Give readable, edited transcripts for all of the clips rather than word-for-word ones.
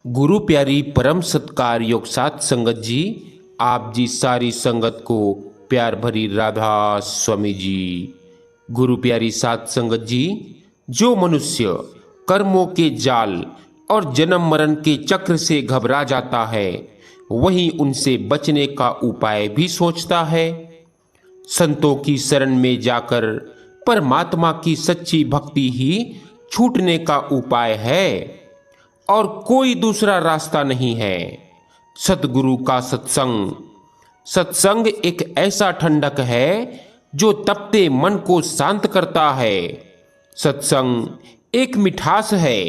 गुरु प्यारी परम सत्कार योग साथ संगत जी, आप जी सारी संगत को प्यार भरी राधा स्वामी जी। गुरु प्यारी साथ संगत जी, जो मनुष्य कर्मों के जाल और जन्म मरण के चक्र से घबरा जाता है, वही उनसे बचने का उपाय भी सोचता है। संतों की शरण में जाकर परमात्मा की सच्ची भक्ति ही छूटने का उपाय है और कोई दूसरा रास्ता नहीं है। सतगुरु का सत्संग। सत्संग एक ऐसा ठंडक है जो तपते मन को शांत करता है। सत्संग एक मिठास है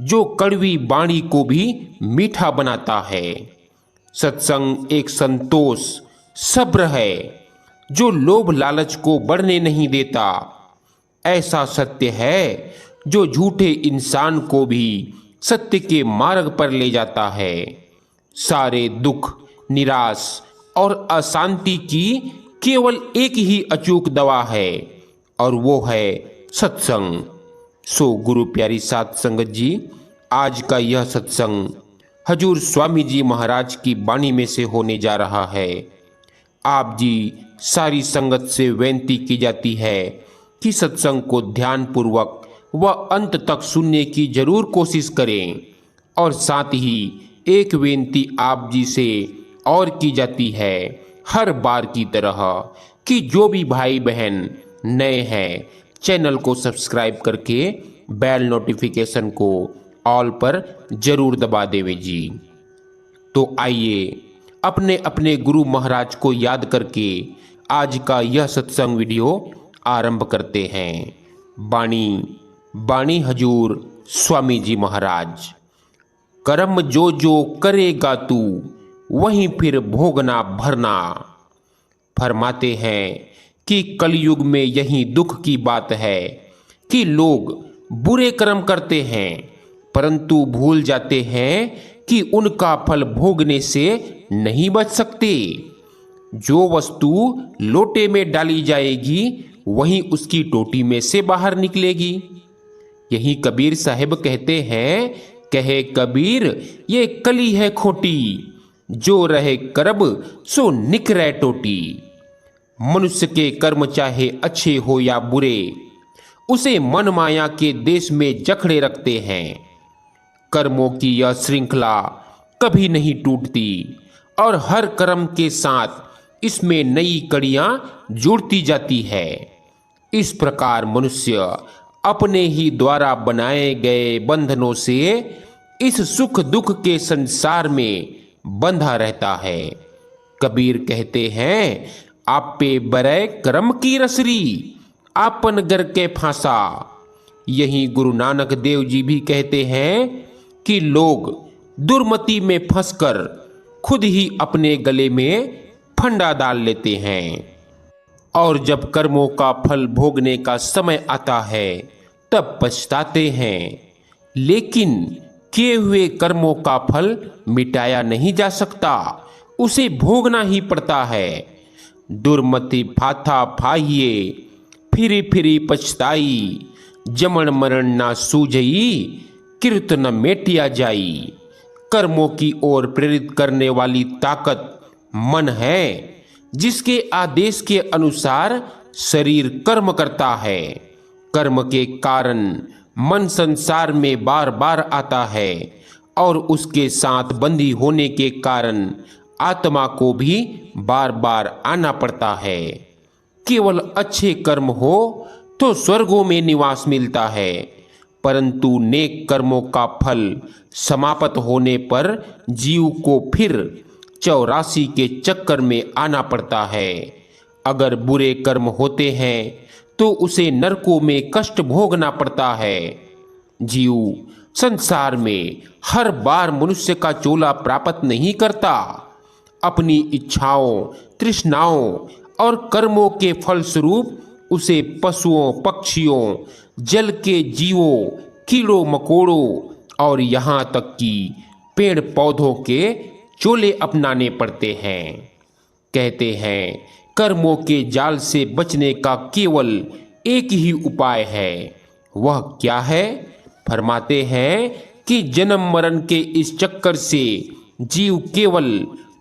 जो कड़वी वाणी को भी मीठा बनाता है। सत्संग एक संतोष, सब्र है जो लोभ लालच को बढ़ने नहीं देता। ऐसा सत्य है जो झूठे इंसान को भी सत्य के मार्ग पर ले जाता है। सारे दुख, निराश और अशांति की केवल एक ही अचूक दवा है और वो है सत्संग। सो गुरु प्यारी साथ संगत जी, आज का यह सत्संग हजूर स्वामी जी महाराज की वाणी में से होने जा रहा है। आप जी सारी संगत से विनती की जाती है कि सत्संग को ध्यान पूर्वक व अंत तक सुनने की जरूर कोशिश करें। और साथ ही एक विनती आप जी से और की जाती है हर बार की तरह कि जो भी भाई बहन नए हैं, चैनल को सब्सक्राइब करके बेल नोटिफिकेशन को ऑल पर जरूर दबा देवे जी। तो आइए अपने अपने गुरु महाराज को याद करके आज का यह सत्संग वीडियो आरंभ करते हैं। बाणी हजूर स्वामी जी महाराज। कर्म जो जो करेगा तू, वहीं फिर भोगना भरना। फरमाते हैं कि कलयुग में यही दुख की बात है कि लोग बुरे कर्म करते हैं परंतु भूल जाते हैं कि उनका फल भोगने से नहीं बच सकते। जो वस्तु लोटे में डाली जाएगी वही उसकी टोटी में से बाहर निकलेगी। यही कबीर साहिब कहते हैं, कहे कबीर ये कली है खोटी, जो रहे करब सो निकरे टोटी। मनुष्य के कर्म चाहे अच्छे हो या बुरे, उसे मन माया के देश में जकड़े रखते हैं। कर्मों की यह श्रृंखला कभी नहीं टूटती और हर कर्म के साथ इसमें नई कड़ियां जुड़ती जाती है। इस प्रकार मनुष्य अपने ही द्वारा बनाए गए बंधनों से इस सुख दुख के संसार में बंधा रहता है। कबीर कहते हैं, आपे बरै कर्म की रसरी, आपन गर के फांसा। यही गुरु नानक देव जी भी कहते हैं कि लोग दुर्मति में फंसकर खुद ही अपने गले में फंदा डाल लेते हैं और जब कर्मों का फल भोगने का समय आता है तब पछताते हैं। लेकिन किए हुए कर्मों का फल मिटाया नहीं जा सकता, उसे भोगना ही पड़ता है। दुर्मति फाथा फाहिए, फिरी फिरी पछताई, जमन मरण ना सूझई, किरत न मेटिया जाई। कर्मों की ओर प्रेरित करने वाली ताकत मन है, जिसके आदेश के अनुसार शरीर कर्म करता है। कर्म के कारण मन संसार में बार बार आता है और उसके साथ बंधी होने के कारण आत्मा को भी बार बार आना पड़ता है। केवल अच्छे कर्म हो तो स्वर्गों में निवास मिलता है, परंतु नेक कर्मों का फल समाप्त होने पर जीव को फिर 84 के चक्कर में आना पड़ता है। अगर बुरे कर्म होते हैं तो उसे नरकों में कष्ट भोगना पड़ता है। जीव संसार में हर बार मनुष्य का चोला प्राप्त नहीं करता। अपनी इच्छाओं, तृष्णाओं और कर्मों के फलस्वरूप उसे पशुओं, पक्षियों, जल के जीवों, कीड़ों मकोड़ों और यहाँ तक कि पेड़ पौधों के चोले अपनाने पड़ते हैं। कहते हैं, कर्मों के जाल से बचने का केवल एक ही उपाय है। वह क्या है? फरमाते हैं कि जन्म मरण के इस चक्कर से जीव केवल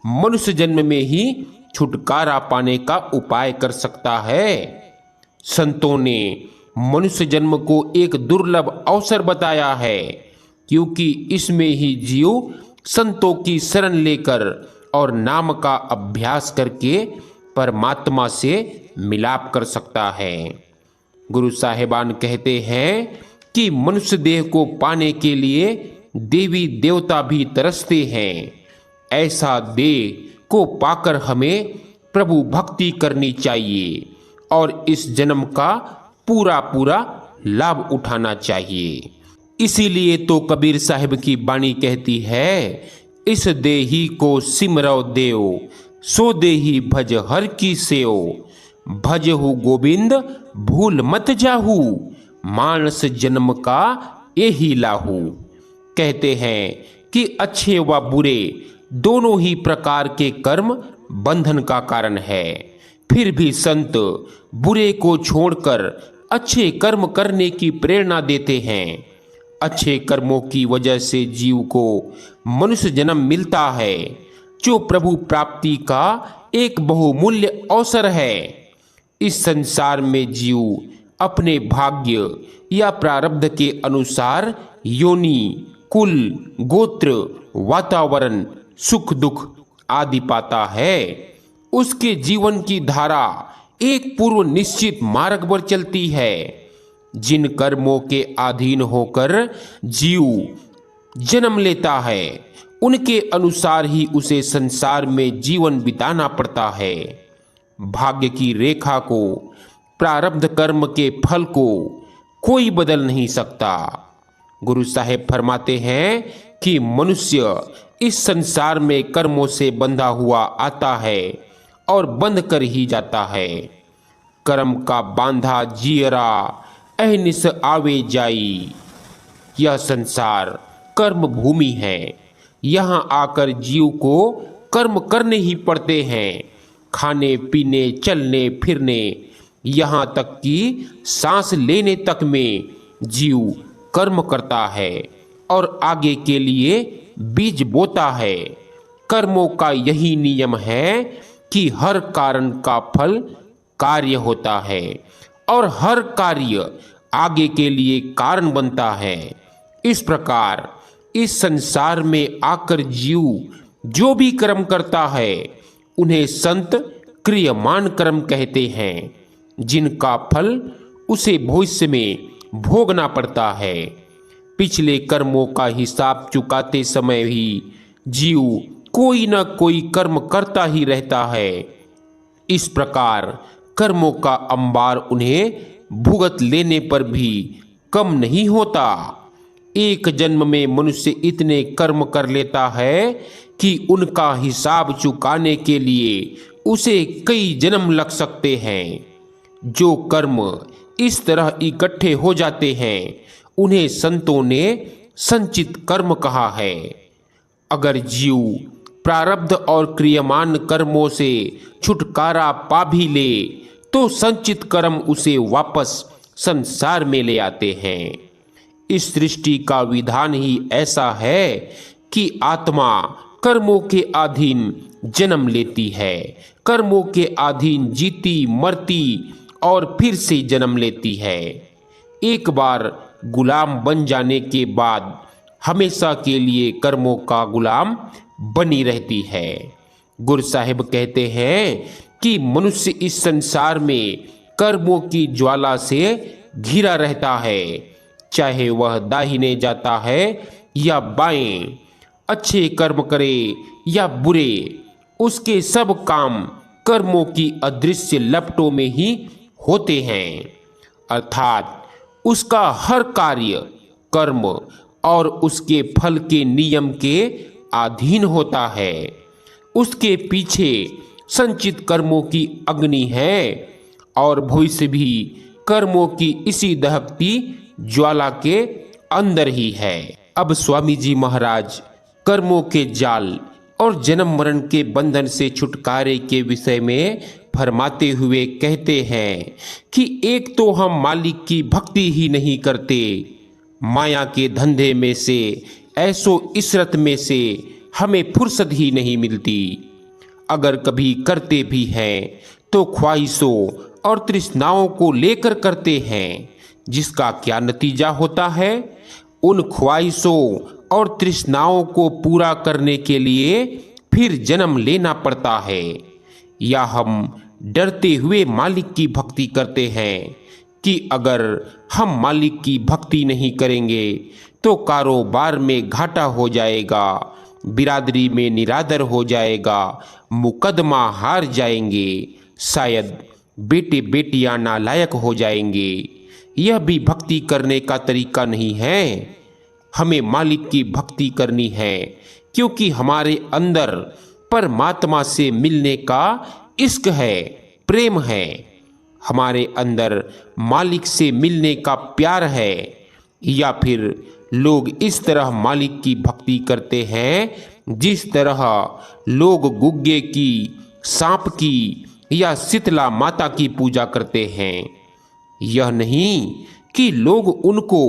मनुष्य जन्म में ही छुटकारा पाने का उपाय कर सकता है। संतों ने मनुष्य जन्म को एक दुर्लभ अवसर बताया है, क्योंकि इसमें ही जीव संतों की शरण लेकर और नाम का अभ्यास करके परमात्मा से मिलाप कर सकता है। गुरु साहिबान कहते हैं कि मनुष्य देह को पाने के लिए देवी देवता भी तरसते हैं। ऐसा देह को पाकर हमें प्रभु भक्ति करनी चाहिए और इस जन्म का पूरा पूरा लाभ उठाना चाहिए। इसीलिए तो कबीर साहिब की वाणी कहती है, इस देही को सिमरो देव, सो देही भज हर की सेव, भजहु गोविंद भूल मत जाहू, मानस जन्म का यही लाहू। कहते हैं कि अच्छे व बुरे दोनों ही प्रकार के कर्म बंधन का कारण है। फिर भी संत बुरे को छोड़कर अच्छे कर्म करने की प्रेरणा देते हैं। अच्छे कर्मों की वजह से जीव को मनुष्य जन्म मिलता है, जो प्रभु प्राप्ति का एक बहुमूल्य अवसर है। इस संसार में जीव अपने भाग्य या प्रारब्ध के अनुसार योनि, कुल, गोत्र, वातावरण, सुख दुख आदि पाता है। उसके जीवन की धारा एक पूर्व निश्चित मार्ग पर चलती है। जिन कर्मों के अधीन होकर जीव जन्म लेता है, उनके अनुसार ही उसे संसार में जीवन बिताना पड़ता है। भाग्य की रेखा को, प्रारब्ध कर्म के फल को कोई बदल नहीं सकता। गुरु साहेब फरमाते हैं कि मनुष्य इस संसार में कर्मों से बंधा हुआ आता है और बंध कर ही जाता है। कर्म का बांधा जियरा अहनिस आवे जाई। यह संसार कर्म भूमि है। यहाँ आकर जीव को कर्म करने ही पड़ते हैं। खाने पीने, चलने फिरने, यहाँ तक कि सांस लेने तक में जीव कर्म करता है और आगे के लिए बीज बोता है। कर्मों का यही नियम है कि हर कारण का फल कार्य होता है और हर कार्य आगे के लिए कारण बनता है। इस प्रकार इस संसार में आकर जीव जो भी कर्म करता है, उन्हें संत क्रियमान कर्म कहते हैं, जिनका फल उसे भविष्य में भोगना पड़ता है। पिछले कर्मों का हिसाब चुकाते समय भी जीव कोई न कोई कर्म करता ही रहता है। इस प्रकार कर्मों का अंबार उन्हें भुगत लेने पर भी कम नहीं होता। एक जन्म में मनुष्य इतने कर्म कर लेता है कि उनका हिसाब चुकाने के लिए उसे कई जन्म लग सकते हैं। जो कर्म इस तरह इकट्ठे हो जाते हैं, उन्हें संतों ने संचित कर्म कहा है। अगर जीव प्रारब्ध और क्रियमान कर्मों से छुटकारा पा भी ले, तो संचित कर्म उसे वापस संसार में ले आते हैं। इस सृष्टि का विधान ही ऐसा है कि आत्मा कर्मों के अधीन जन्म लेती है, कर्मों के अधीन जीती मरती और फिर से जन्म लेती है। एक बार गुलाम बन जाने के बाद हमेशा के लिए कर्मों का गुलाम बनी रहती है। गुरु साहिब कहते हैं कि मनुष्य इस संसार में कर्मों की ज्वाला से घिरा रहता है, चाहे वह दाहिने जाता है या बाएं, अच्छे कर्म करे या बुरे, उसके सब काम कर्मों की अदृश्य लपटों में ही होते हैं। अर्थात उसका हर कार्य कर्म और उसके फल के नियम के अधीन होता है। उसके पीछे संचित कर्मों की अग्नि है और भविष्य भी कर्मों की इसी दहकती ज्वाला के अंदर ही है। अब स्वामी जी महाराज कर्मों के जाल और जन्म मरण के बंधन से छुटकारे के विषय में फरमाते हुए कहते हैं कि एक तो हम मालिक की भक्ति ही नहीं करते, माया के धंधे में से ऐसो इशरत में से हमें फुर्सत ही नहीं मिलती। अगर कभी करते भी हैं तो ख्वाहिशों और तृष्णाओं को लेकर करते हैं, जिसका क्या नतीजा होता है? उन ख्वाहिशों और तृष्णाओं को पूरा करने के लिए फिर जन्म लेना पड़ता है। या हम डरते हुए मालिक की भक्ति करते हैं कि अगर हम मालिक की भक्ति नहीं करेंगे तो कारोबार में घाटा हो जाएगा, बिरादरी में निरादर हो जाएगा, मुकदमा हार जाएंगे, शायद बेटे बेटियां नालायक हो जाएंगे। यह भी भक्ति करने का तरीका नहीं है। हमें मालिक की भक्ति करनी है क्योंकि हमारे अंदर परमात्मा से मिलने का इश्क है, प्रेम है। हमारे अंदर मालिक से मिलने का प्यार है। या फिर लोग इस तरह मालिक की भक्ति करते हैं जिस तरह लोग गुग्गे की, सांप की या शीतला माता की पूजा करते हैं। यह नहीं कि लोग उनको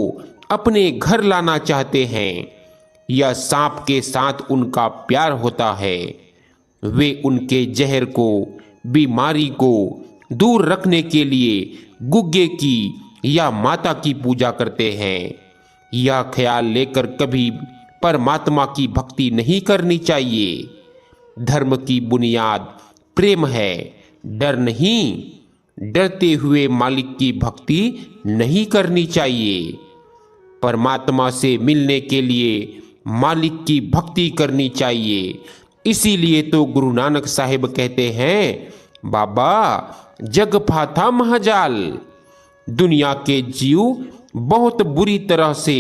अपने घर लाना चाहते हैं या सांप के साथ उनका प्यार होता है। वे उनके जहर को, बीमारी को दूर रखने के लिए गुग्गे की या माता की पूजा करते हैं। यह ख्याल लेकर कभी परमात्मा की भक्ति नहीं करनी चाहिए। धर्म की बुनियाद प्रेम है, डर नहीं। डरते हुए मालिक की भक्ति नहीं करनी चाहिए। परमात्मा से मिलने के लिए मालिक की भक्ति करनी चाहिए। इसीलिए तो गुरु नानक साहिब कहते हैं, बाबा जग फाथा महाजाल। दुनिया के जीव बहुत बुरी तरह से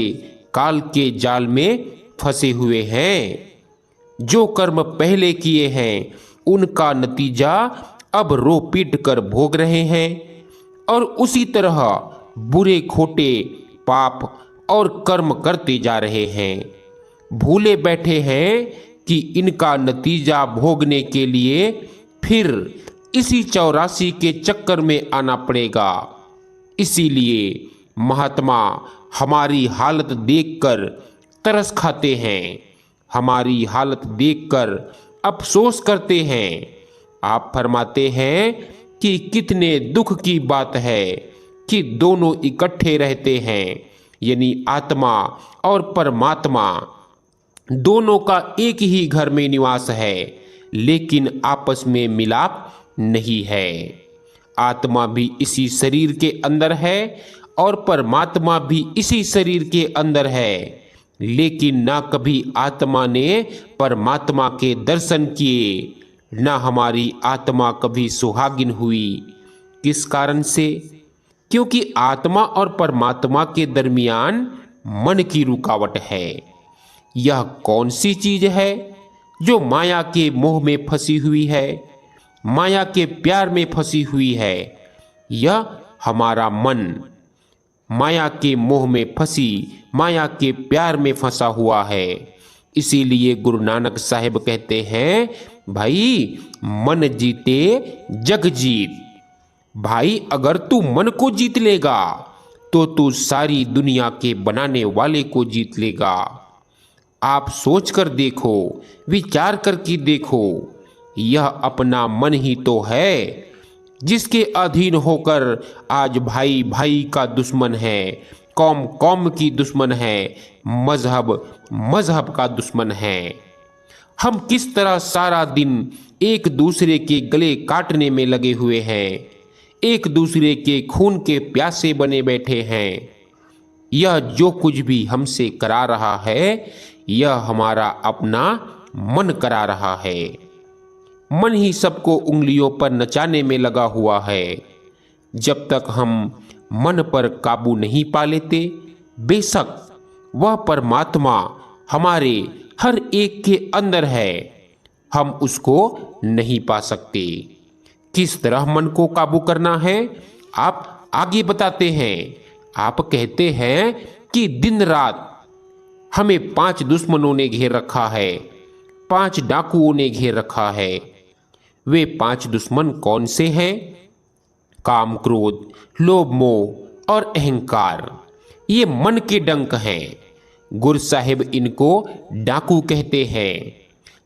काल के जाल में फंसे हुए हैं। जो कर्म पहले किए हैं उनका नतीजा अब रो पीट कर भोग रहे हैं और उसी तरह बुरे खोटे पाप और कर्म करते जा रहे हैं। भूले बैठे हैं कि इनका नतीजा भोगने के लिए फिर इसी 84 के चक्कर में आना पड़ेगा। इसीलिए महात्मा हमारी हालत देखकर तरस खाते हैं, हमारी हालत देखकर अफसोस करते हैं। आप फरमाते हैं कि कितने दुख की बात है कि दोनों इकट्ठे रहते हैं, यानी आत्मा और परमात्मा दोनों का एक ही घर में निवास है, लेकिन आपस में मिलाप नहीं है। आत्मा भी इसी शरीर के अंदर है और परमात्मा भी इसी शरीर के अंदर है, लेकिन ना कभी आत्मा ने परमात्मा के दर्शन किए, ना हमारी आत्मा कभी सुहागिन हुई। किस कारण से? क्योंकि आत्मा और परमात्मा के दरमियान मन की रुकावट है। यह कौन सी चीज है जो माया के मोह में फंसी हुई है, माया के प्यार में फंसी हुई है? यह हमारा मन माया के मोह में फंसी, माया के प्यार में फंसा हुआ है। इसीलिए गुरु नानक साहिब कहते हैं, भाई मन जीते जग जीत। भाई अगर तू मन को जीत लेगा तो तू सारी दुनिया के बनाने वाले को जीत लेगा। आप सोच कर देखो, विचार करके देखो, यह अपना मन ही तो है जिसके अधीन होकर आज भाई भाई का दुश्मन है, कौम कौम की दुश्मन है, मजहब मजहब का दुश्मन है। हम किस तरह सारा दिन एक दूसरे के गले काटने में लगे हुए हैं, एक दूसरे के खून के प्यासे बने बैठे हैं। यह जो कुछ भी हमसे करा रहा है, यह हमारा अपना मन करा रहा है। मन ही सबको उंगलियों पर नचाने में लगा हुआ है। जब तक हम मन पर काबू नहीं पा लेते, बेशक वह परमात्मा हमारे हर एक के अंदर है, हम उसको नहीं पा सकते। किस तरह मन को काबू करना है आप आगे बताते हैं। आप कहते हैं कि दिन रात हमें 5 दुश्मनों ने घेर रखा है, 5 डाकुओं ने घेर रखा है। वे 5 दुश्मन कौन से हैं? काम, क्रोध, लोभ, मोह और अहंकार। ये मन के डंक हैं। गुरु साहिब इनको डाकू कहते हैं।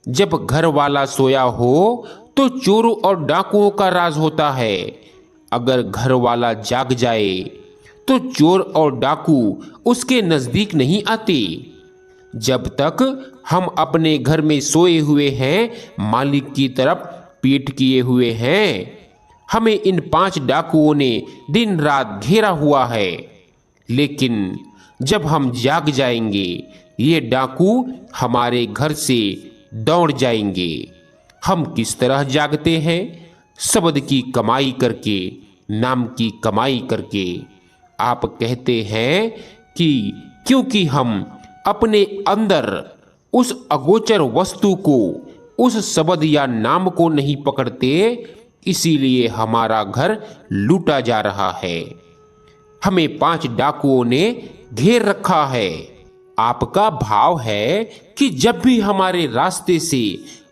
जब घर वाला सोया हो तो चोरों और डाकुओं का राज होता है। अगर घर वाला जाग जाए तो चोर और डाकू उसके नजदीक नहीं आते। जब तक हम अपने घर में सोए हुए हैं, मालिक की तरफ पीठ किए हुए हैं, हमें इन 5 डाकुओं ने दिन रात घेरा हुआ है। लेकिन जब हम जाग जाएंगे, ये डाकू हमारे घर से दौड़ जाएंगे। हम किस तरह जागते हैं? शब्द की कमाई करके, नाम की कमाई करके। आप कहते हैं कि क्योंकि हम अपने अंदर उस अगोचर वस्तु को, उस शब्द या नाम को नहीं पकड़ते, इसीलिए हमारा घर लूटा जा रहा है। हमें 5 डाकुओं ने घेर रखा है। आपका भाव है कि जब भी हमारे रास्ते से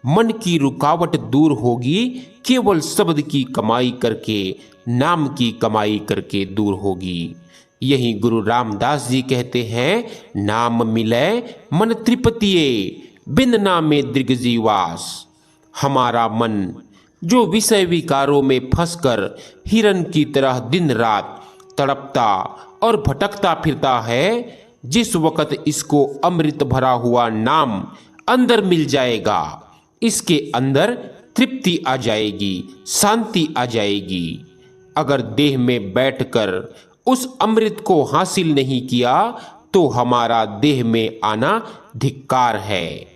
मन की रुकावट दूर होगी, केवल शब्द की कमाई करके, नाम की कमाई करके दूर होगी। यही गुरु रामदास जी कहते हैं, नाम मिले मन तृप्तिये, बिन नामे दृग्जीवास। हमारा मन जो विषय विकारों में फंसकर हिरन की तरह दिन रात तड़पता और भटकता फिरता है, जिस वक्त इसको अमृत भरा हुआ नाम अंदर मिल जाएगा, इसके अंदर तृप्ति आ जाएगी, शांति आ जाएगी। अगर देह में बैठकर उस अमृत को हासिल नहीं किया तो हमारा देह में आना धिक्कार है।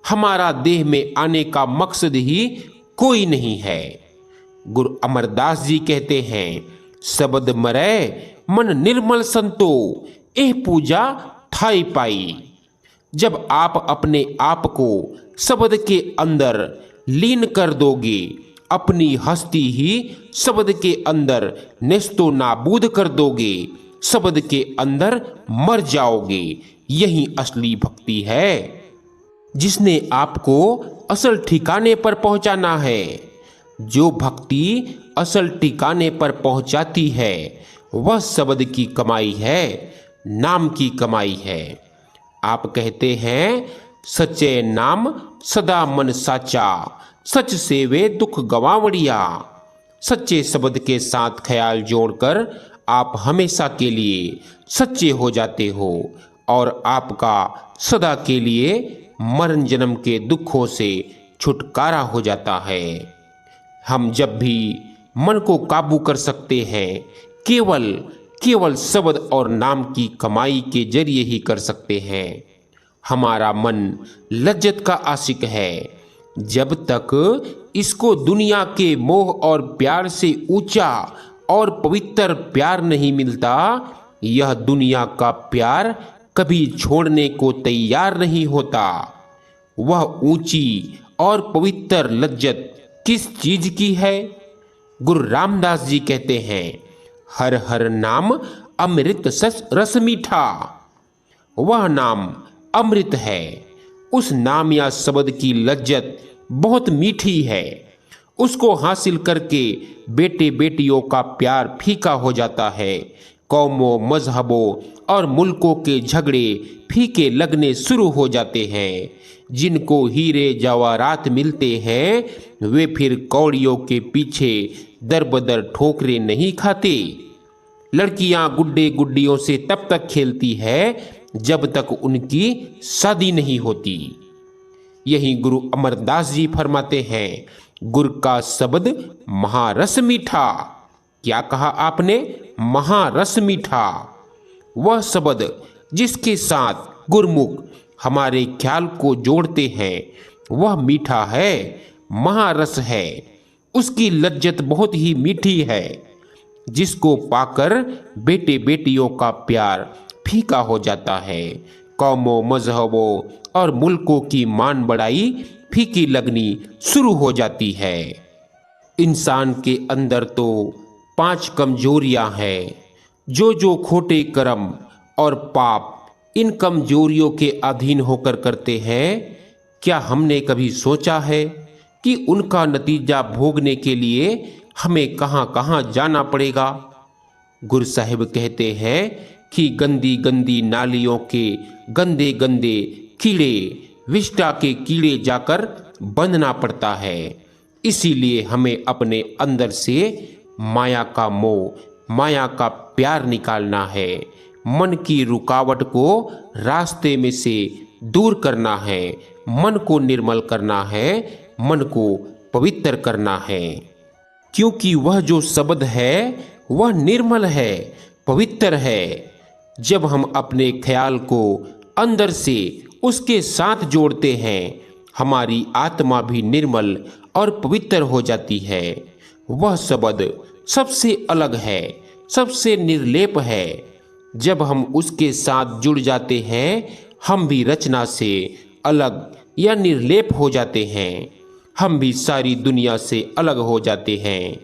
हमारा देह में आने का मकसद ही कोई नहीं है। गुरु अमरदास जी कहते हैं, शब्द मरै मन निर्मल संतो, एह पूजा थाई पाई। जब आप अपने आप को शब्द के अंदर लीन कर दोगे, अपनी हस्ती ही शब्द के अंदर नेस्तो नाबूद कर दोगे, शब्द के अंदर मर जाओगे। यही असली भक्ति है, जिसने आपको असल ठिकाने पर पहुंचाना है। जो भक्ति असल ठिकाने पर पहुंचाती है, वह शब्द की कमाई है, नाम की कमाई है। आप कहते हैं, सच्चे नाम सदा मन साचा, सच सेवे दुख गवावड़िया। सच्चे शब्द के साथ ख्याल जोड़कर आप हमेशा के लिए सच्चे हो जाते हो और आपका सदा के लिए मरण जन्म के दुखों से छुटकारा हो जाता है। हम जब भी मन को काबू कर सकते हैं, केवल शब्द और नाम की कमाई के जरिए ही कर सकते हैं। हमारा मन लज्जत का आशिक है। जब तक इसको दुनिया के मोह और प्यार से ऊंचा और पवित्र प्यार नहीं मिलता, यह दुनिया का प्यार कभी छोड़ने को तैयार नहीं होता। वह ऊंची और पवित्र लज्जत किस चीज की है? गुरु रामदास जी कहते हैं, हर हर नाम अमृत रस मीठा। वह नाम अमृत है। उस नाम या शब्द की लज्जत बहुत मीठी है। उसको हासिल करके बेटे बेटियों का प्यार फीका हो जाता है। कौमों, मजहबों और मुल्कों के झगड़े फीके लगने शुरू हो जाते हैं। जिनको हीरे जवाहरात मिलते हैं, वे फिर कौड़ियों के पीछे दर बदर ठोकरे नहीं खाते। लड़कियां गुड्डे गुड्डियों से तब तक खेलती है जब तक उनकी शादी नहीं होती। यही गुरु अमरदास जी फरमाते हैं, गुर का शब्द महारस मीठा। क्या कहा आपने? महारस मीठा। वह शब्द जिसके साथ गुरमुख हमारे ख्याल को जोड़ते हैं, वह मीठा है, महारस है। उसकी लज्जत बहुत ही मीठी है, जिसको पाकर बेटे बेटियों का प्यार फीका हो जाता है। कौमों, मजहबों और मुल्कों की मान बढ़ाई फीकी लगनी शुरू हो जाती है। इंसान के अंदर तो 5 कमजोरियां हैं, जो खोटे कर्म और पाप इन कमजोरियों के अधीन होकर करते हैं। क्या हमने कभी सोचा है कि उनका नतीजा भोगने के लिए हमें कहां कहां जाना पड़ेगा? गुरु साहिब कहते हैं कि गंदी गंदी नालियों के गंदे गंदे कीड़े, विष्ठा के कीड़े जाकर बंधना पड़ता है। इसीलिए हमें अपने अंदर से माया का मोह, माया का प्यार निकालना है। मन की रुकावट को रास्ते में से दूर करना है, मन को निर्मल करना है, मन को पवित्र करना है। क्योंकि वह जो शब्द है वह निर्मल है, पवित्र है। जब हम अपने ख्याल को अंदर से उसके साथ जोड़ते हैं, हमारी आत्मा भी निर्मल और पवित्र हो जाती है। वह शब्द सबसे अलग है, सबसे निर्लेप है। जब हम उसके साथ जुड़ जाते हैं, हम भी रचना से अलग या निर्लेप हो जाते हैं। हम भी सारी दुनिया से अलग हो जाते हैं।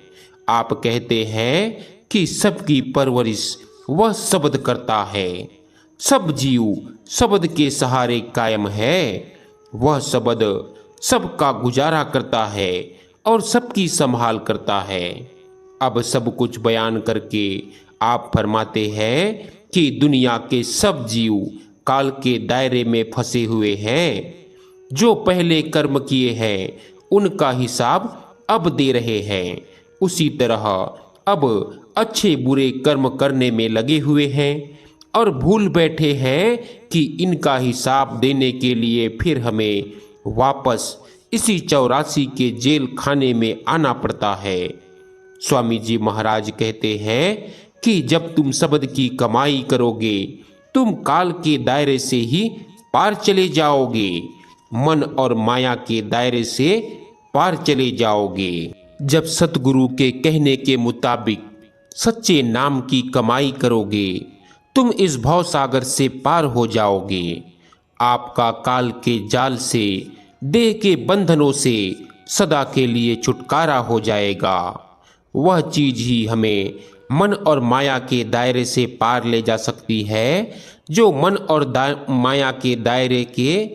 आप कहते हैं कि सबकी परवरिश वह शब्द करता है। सब जीव शब्द के सहारे कायम है। वह शब्द सबका गुजारा करता है और सबकी संभाल करता है। अब सब कुछ बयान करके आप फरमाते हैं कि दुनिया के सब जीव काल के दायरे में फंसे हुए हैं। जो पहले कर्म किए हैं उनका हिसाब अब दे रहे हैं। उसी तरह अब अच्छे बुरे कर्म करने में लगे हुए हैं और भूल बैठे हैं कि इनका हिसाब देने के लिए फिर हमें वापस इसी 84 के जेल खाने में आना पड़ता है। स्वामी जी महाराज कहते हैं कि जब तुम शब्द की कमाई करोगे, तुम काल के दायरे से ही पार चले जाओगे, मन और माया के दायरे से पार चले जाओगे। जब सतगुरु के कहने के मुताबिक सच्चे नाम की कमाई करोगे, तुम इस भव सागर से पार हो जाओगे। आपका काल के जाल से, देह के बंधनों से सदा के लिए छुटकारा हो जाएगा। वह चीज ही हमें मन और माया के दायरे से पार ले जा सकती है जो मन और माया के दायरे के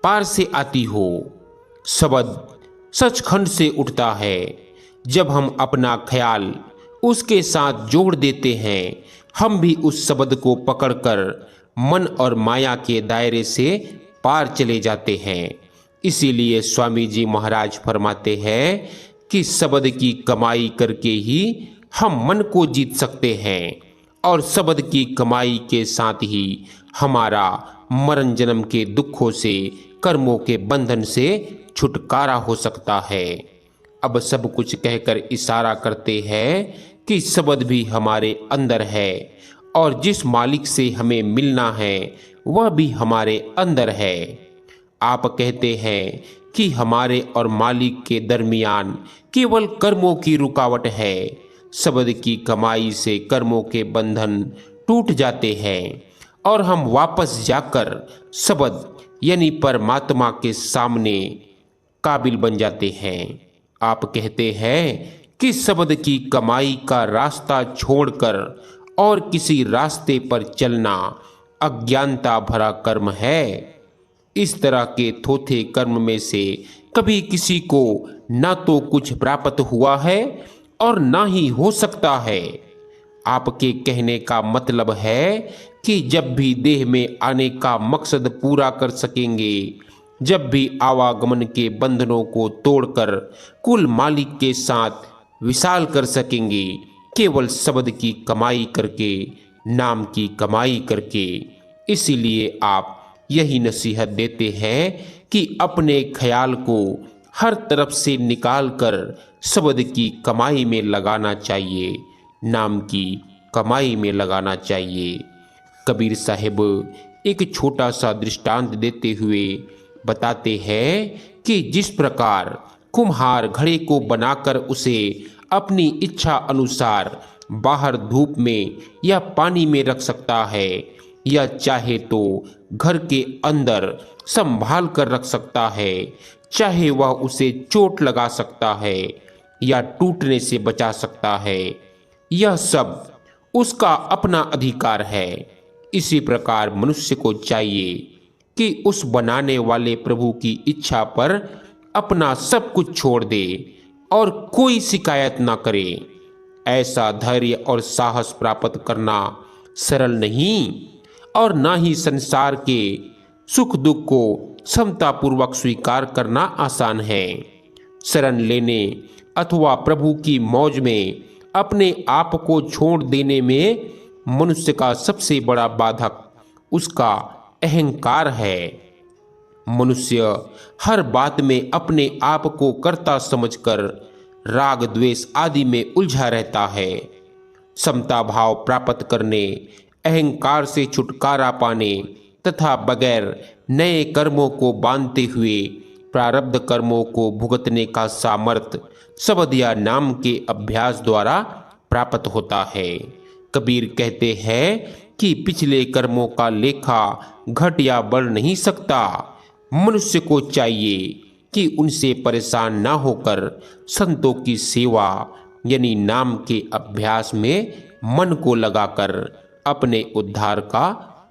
पार से आती हो। शब्द सचखंड से उठता है। जब हम अपना ख्याल उसके साथ जोड़ देते हैं, हम भी उस शब्द को पकड़कर मन और माया के दायरे से पार चले जाते हैं। इसीलिए स्वामी जी महाराज फरमाते हैं कि शब्द की कमाई करके ही हम मन को जीत सकते हैं और शब्द की कमाई के साथ ही हमारा मरण जन्म के दुखों से, कर्मों के बंधन से छुटकारा हो सकता है। अब सब कुछ कहकर इशारा करते हैं कि शब्द भी हमारे अंदर है और जिस मालिक से हमें मिलना है वह भी हमारे अंदर है। आप कहते हैं कि हमारे और मालिक के दरमियान केवल कर्मों की रुकावट है। शब्द की कमाई से कर्मों के बंधन टूट जाते हैं और हम वापस जाकर शब्द यानी परमात्मा के सामने काबिल बन जाते हैं। आप कहते हैं कि शब्द की कमाई का रास्ता छोड़कर और किसी रास्ते पर चलना अज्ञानता भरा कर्म है। इस तरह के थोथे कर्म में से कभी किसी को ना तो कुछ प्राप्त हुआ है और ना ही हो सकता है। आपके कहने का मतलब है कि जब भी देह में आने का मकसद पूरा कर सकेंगे, जब भी आवागमन के बंधनों को तोड़कर कुल मालिक के साथ विशाल कर सकेंगे, केवल शब्द की कमाई करके, नाम की कमाई करके। इसीलिए आप यही नसीहत देते हैं कि अपने ख्याल को हर तरफ से निकालकर शब्द की कमाई में लगाना चाहिए, नाम की कमाई में लगाना चाहिए। कबीर साहिब एक छोटा सा दृष्टांत देते हुए बताते हैं कि जिस प्रकार कुम्हार घड़े को बनाकर उसे अपनी इच्छा अनुसार बाहर धूप में या पानी में रख सकता है, या चाहे तो घर के अंदर संभाल कर रख सकता है, चाहे वह उसे चोट लगा सकता है या टूटने से बचा सकता है, यह सब उसका अपना अधिकार है। इसी प्रकार मनुष्य को चाहिए कि उस बनाने वाले प्रभु की इच्छा पर अपना सब कुछ छोड़ दे और कोई शिकायत ना करे। ऐसा धैर्य और साहस प्राप्त करना सरल नहीं और ना ही संसार के सुख दुख को समतापूर्वक स्वीकार करना आसान है। शरण लेने अथवा प्रभु की मौज में अपने आप को छोड़ देने में मनुष्य का सबसे बड़ा बाधक उसका अहंकार है। मनुष्य हर बात में अपने आप को कर्ता समझकर राग द्वेष आदि में उलझा रहता है। समता भाव प्राप्त करने, अहंकार से छुटकारा पाने तथा बगैर नए कर्मों को बांधते हुए प्रारब्ध कर्मों को भुगतने का सामर्थ्य शब्द या नाम के अभ्यास द्वारा प्राप्त होता है। कबीर कहते हैं कि पिछले कर्मों का लेखा घट या बढ़ नहीं सकता। मनुष्य को चाहिए कि उनसे परेशान ना होकर संतों की सेवा यानी नाम के अभ्यास में मन को लगाकर अपने उद्धार का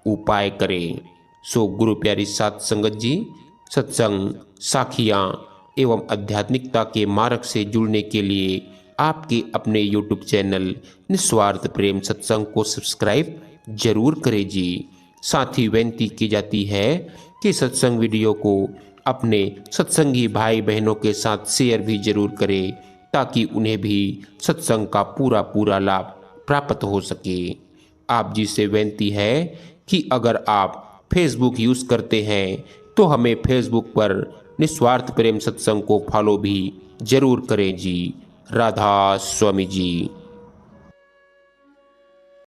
उपाय करें। सो गुरु प्यारी साध संगत जी, सत्संग, साखियाँ एवं आध्यात्मिकता के मार्ग से जुड़ने के लिए आपके अपने YouTube चैनल निस्वार्थ प्रेम सत्संग को सब्सक्राइब जरूर करें जी। साथ ही विनती की जाती है कि सत्संग वीडियो को अपने सत्संगी भाई बहनों के साथ शेयर भी जरूर करें ताकि उन्हें भी सत्संग का पूरा लाभ प्राप्त हो सके। आप जी से विनती है कि अगर आप फेसबुक यूज़ करते हैं तो हमें फेसबुक पर निस्वार्थ प्रेम सत्संग को फॉलो भी जरूर करें जी। राधा स्वामी जी।